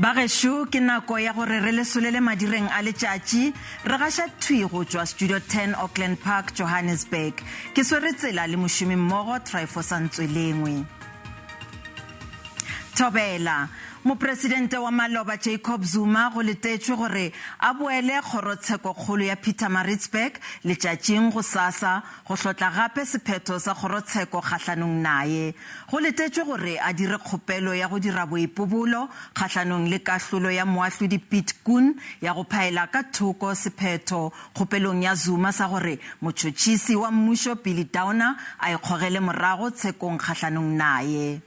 Bagesho ke nako ya gore re le solele madireng a letšatši re gaša thwi go tšwa Studio 10 Auckland Park, Johannesburg. Ke swere tsela le mošomi mmogo Tryphosantswelengwe. Tlhobaelo. Mopresidente wa maloba Zuma go letetšwe gore a boele kgorongtsheko kgolo ya Pietermaritzburg letšatšing gosasa go hlotla gape sephetho sa kgorongtsheko kgahlanong naye. Go letetšwe gore a dire kgopelo ya go dira boipobolo kgahlanong le kahlolo ya moahlodi Pitkun ya go phaela ka thoko sephetho kgopelong ya Zuma sa gore motšhotšhisi wa mmušo Billy Downer a ikgogele morago tshekong kgahlanong naye.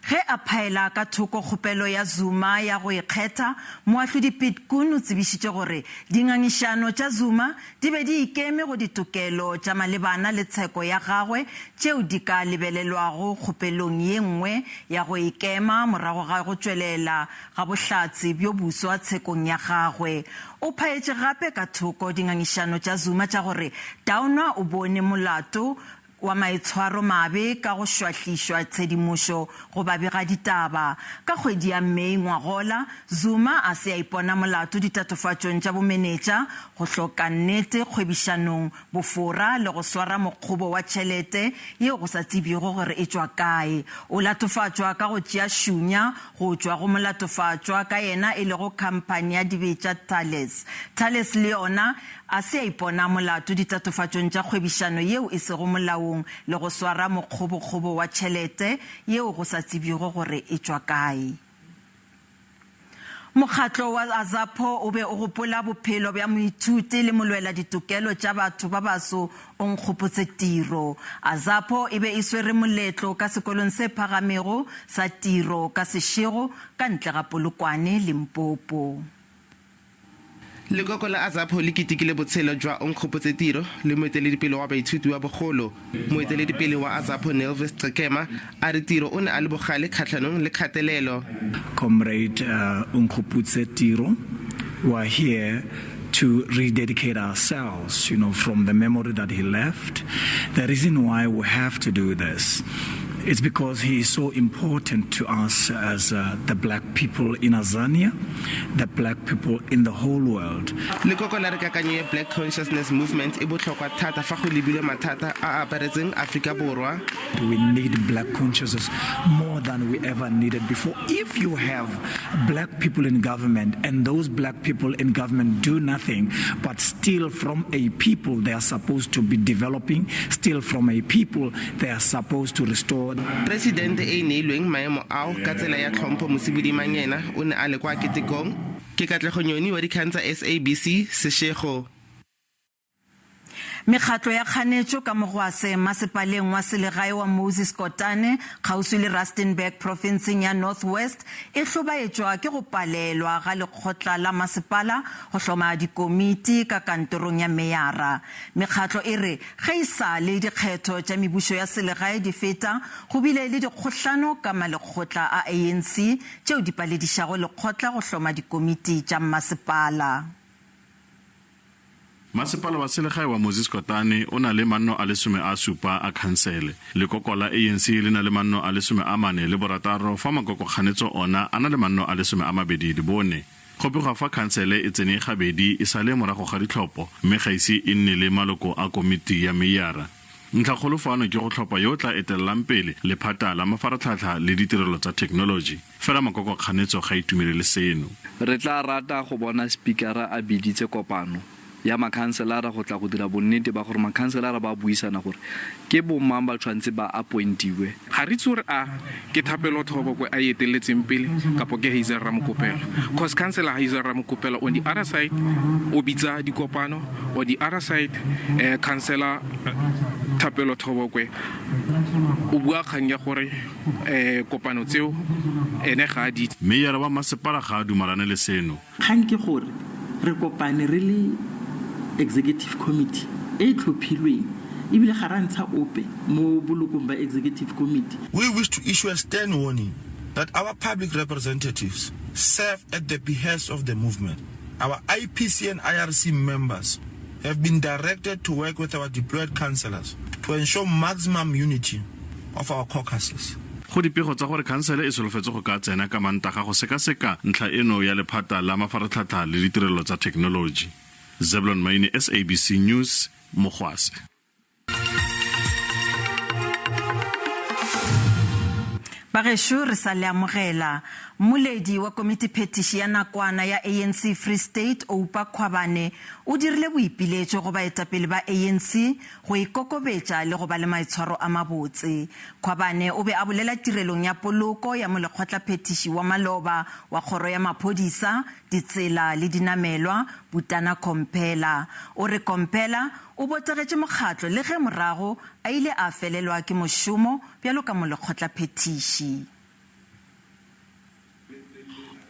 Ge a phaela ka thoko kgopelo ya Zuma ya go ikgetha, moahlodi Pitkun o tsebišitše gore dingangišano tša Zuma di be di ikeme go ditokelo tša malebana le tsheko ya gagwe tšeo di ka lebelelwago kgopelong ye nngwe ya go ikema morago ga go tšwelela ga bohlatse bjo buswa tshekong ya gagwe. O phaetše gape ka thoko dingangišano tša Zuma tša gore Downer o bone molato wa maitshwaro mabe ka go šwahlišwa tshedimošo go babega ditaba. Ka kgwedi ya Mei ngwagola, Zuma a se a ipona molato ditatofatšong tša bomenetša go hloka nnete kgwebišanong bofora le go swara mokgobo wa tšhelete yeo go sa tsebego gore e tšwa kae. O latofatšwa ka go tšea šunya go tšwa go molatofatšwa ka yena e lego khamphane ya dibetša Thales le yona a se a ipona molato ditatofatšong tša kgwebišano yeo e sego molaong le go swara mokgobo wa tšhelete yeo go sa tsebego gore e tšwa kae. Mokgatlo wa AZAPO o be o gopola bophelo bja moithuti le molwela-ditokelo tša batho ba baso onkgopotse tiro. AZAPO e be e swere moletlo ka sekolong se phagamego sa tiro ka sešego ka ntle ga Polokwane, Limpopo. Lekoko la AZAPO le ketekile botshelo jwa onkgopotse tiro le moeteledipele wa baithuti wa bogolo. Moeteledipele wa AZAPO Moses Kotane a re tiro o ne a le bogale kgatlhanong le kgatelelo. Comrade onkgopotse tiro, we are here to rededicate ourselves, from the memory that he left. The reason why we have to do this, it's because he is so important to us as the black people in Azania, the black people in the whole world. Lekoko la re kakanyo ya Black Consciousness Movement e botlhokwa thata fa go lebilwe mathata a aparetseng Afrika Borwa. We need black consciousness more than we ever needed before. If you have black people in government and those black people in government do nothing but steal from a people they are supposed to be developing, steal from a people they are supposed to restore. Presidente e neilweng maemo ao ka tsela ya tlhompho Mosibudi Manyena o ne a le kwa ketekong ke Katlego wa dikgang tsa SABC Seshego. Mekgatlo ya kganetšo ka mogwase mmasepaleng wa selegae wa Moses Kotane kgauswi le Rustenburg provinceng ya North West e hlobaetšwa ke go palelwa ga lekgotla la mmasepala go hloma dikomiti ka kantorong ya meyara. Mekgatlo e re ge e sa le dikgetho tša mebušo ya selegae di feta go bile le dikgohlano ka malekgotla a ANC tšeo di paledišago lekgotla go hloma dikomiti tša mmasepala. Masepala wa selegae wa Moses Kotane o na le manno a le 17 a khansele. Lekoko la ANC le na le manno a le 40 le borataro fa makoko kganetso ona a na le manno a le 20 di bone. Go pega fa khansele e tsene gabedi e sale morago ga ditlhopho mme ga ise e nne le maloko a komiti ya meyara. Ntlhakgolo fano ke go tlhopha yo tla etelelang pele lephata la mafaratlhatlha le ditirelo tsa technology. Fela makoko kganetso ga itumelele seno. Re tla rata go bona speakera a biditse kopano ya makhanselara go tla go dira bonnete ba gore makhanselara ba buisana gore ke bomang ba tshwantse ba appointiwe. Ga re tsore a ke Thapelo Thobokwe a eteletseng pele kapo ke Hazel Ramokopela. Cause councillor Hazel Ramokopela on the other side o bitsa dikopano, on the other side councillor Thapelo Thobokwe o bua kgang ya gore kopano tseo ene ga di. Meyara wa masepala ga dumalane le seno. Kgang ke gore re kopane re le executive committee e tlhophilweng ebile ga ra ntsha ope mo bolokong ba executive committee. We wish to issue a stern warning that our public representatives serve at the behest of the movement. Our IPC and IRC members have been directed to work with our deployed councillors to ensure maximum unity of our caucuses. go dipego tsa gore khansele e solofetse go ka tsena ka mantaga go sekaseka ntlha eno ya lephata la mafaratlhatlha le ditirelo tsa technology. Zebulon Maine, SABC News, Mogwase. Bagesho re sa le amogela moledi wa komiti phetiši ya nakwana ya ANC Free State Oupa Khwabane o dirile boipiletšo go baetapele ba ANC go ikokobetša le go ba le maitshwaro a mabotse. Khwabane o be a bolela tirelong ya poloko ya Molekgotlaphethiši wa maloba wa kgoro ya maphodisa, ditsela le dinamelwa Butana Komphela. O re Komphela o botegetše mokgatlo le ge morago a ile a felelwa ke mošomo bjalo ka Molekgotlaphethiši.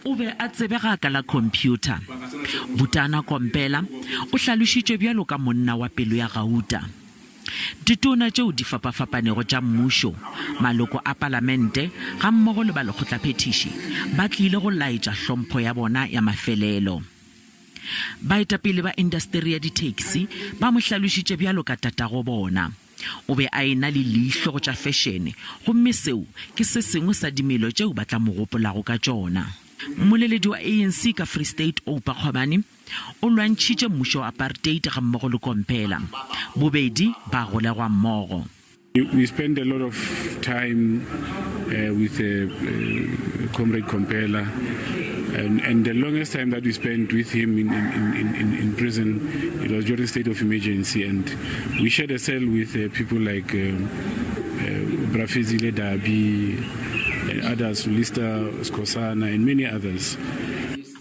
O be a tsebega ka la computer. Butana Komphela o hlalošitše bjalo ka monna wa pelo ya gauta. Ditona tšeo di fapafapanego tša mmušo, maloko a palamente ga mmogo le balekgotlaphethiši ba tlile go laetša hlompho ya bona ya mafelelo. Baetapele ba industry ya di-taxi ba mo hlalošitše bjalo ka tatago bona. O be a ena le leihlo go tša fashion, gomme seo ke se sengwe sa dimelo tšeo ba tla mo gopolago ka tšona. Moleledi wa ANC ka Free State Oupa Khwabane o lwantšhitše mmušo wa apartheid ga mmogo le Komphela. Bobedi ba golegwa mmogo. We spend a lot of time with Comrade Komphela, and the longest time that we spent with him in prison, it was during state of emergency, and we shared a cell with people like Brafezile Dabi, others, Lista Skosana, and many others.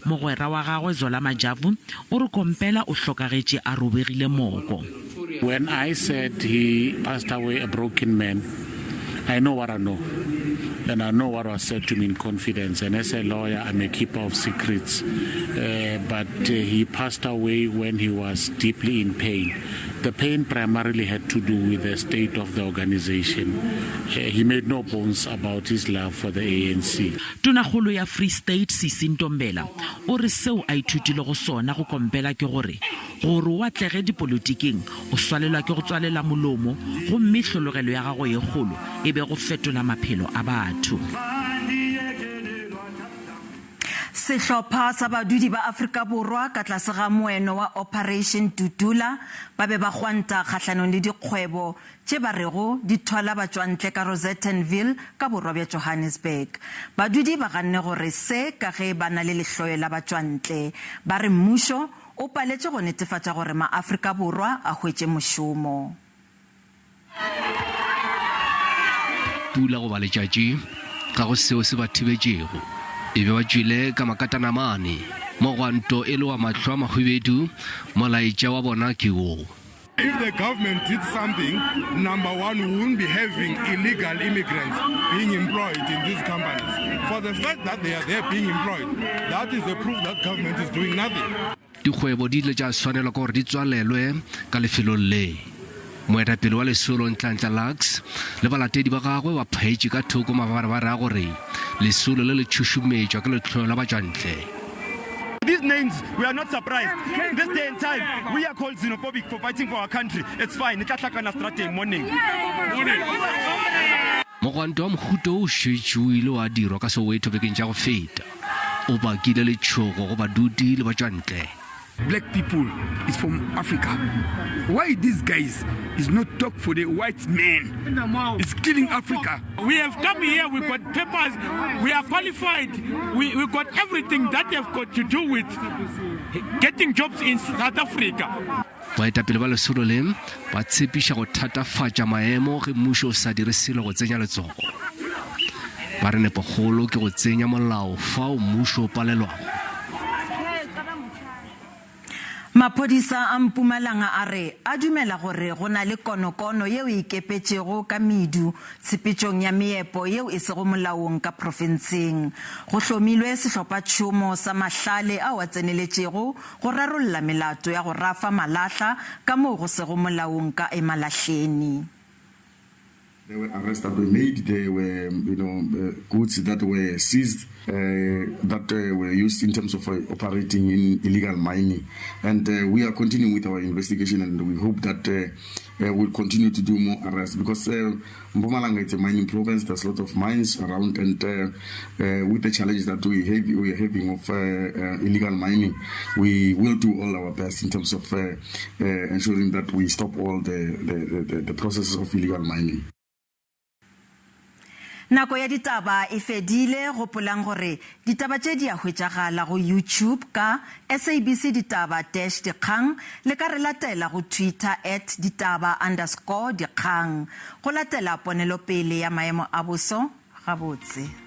Mogwera wa gagwe Zola Majavu o re Komphela o hlokagetše a robegile moko. When I said he passed away a broken man, I know what I know. And I know what was said to me in confidence. And as a lawyer, I'm a keeper of secrets. But he passed away when he was deeply in pain. The pain primarily had to do with the state of the organization. He made no bones about his love for the ANC. Tonakgolo ya Free State Sisintombela o re seo a ithutile go sona go Komphela ke gore wa tlege dipolotiking o swalelwa ke go tswalela molomo go mme hlologelo ya gago ye kgolo e be go fetola maphelo a batho. Sehlopha sa badudi ba Afrika Borwa ka tlase ga moeno wa Operation Tutula ba be ba gwanta kgatlhanong le dikgwebo tše ba rego di thwala batswantle ka Rosettenville ka borwa bja Johannesburg. Badudi ba ganne gore se ka ge ba na le lehloyo la batswantle, ba re mmušo o paletše go netefatša gore ma-Afrika Borwa a hwetše mošomo. Pula go ba letšatši ga go seo se ba thibetšego. Ebe ba tšwile ka makatanamane mo gwanto e le wa mahlo a mahwebedu molaetša wa bona ke wo. If the government did something, number one, we wouldn't be having illegal immigrants being employed in these companies. For the fact that they are there being employed, that is the proof that government is doing nothing. Dikgwebo di ile tša swanelwa ka gore di tswalelwe ka lefelo le. Moetapele wa lesolo Ntla Lux le balatedi ba gagwe ba phaetše ka thoko mabarabara a gore lesolo le le tšhošometšwa ke letlhoyo la batswantle. These names, we are not surprised. This day and time, we are called xenophobic for fighting for our country. It's fine. Morning. Mogwanto wa mohuto o šetše o ile wa dirwa ka Soweto bekeng tša go feta. O bakile letšhogo go badudi le batswantle. Black people is from Africa. Why these guys is not talk for the white men? It's killing Africa. We have come here, we got papers, we are qualified, we got everything that have got to do with getting jobs in South Africa. Baetapele ba lesolo le ba tshepiša go thatafatša maemo ge mmušo o sa dire selo go tsenya letsogo. Ba re nepogolo ke go tsenya molao fao mmušo o palelwago. Maphodisa a Mpumalanga a re a dumela gore go na le konokono yeo e ikepetšego ka medu tshepetšong ya meepo yeo e sego molaong ka profenseng. Go hlomilwe sehlopa-tšhomo sa mahlale ao a tseneletšego go rarolla melato ya go rafa malahla ka moo go sego molaong ka emalahleni. There were arrests that were made. There were, goods that were seized that were used in terms of operating in illegal mining. And we are continuing with our investigation, and we hope that we'll continue to do more arrests because Mpumalanga is a mining province. There's a lot of mines around, and with the challenge that we are having of illegal mining, we will do all our best in terms of ensuring that we stop all the processes of illegal mining. Nako ya ditaba e fedile gopolang gore ditaba tše di a hwetšagala go YouTube ka SABC ditaba-dikgang le ka re latela go Twitter @ditaba_dikgang go latela ponelopele ya maemo a boso gabotse.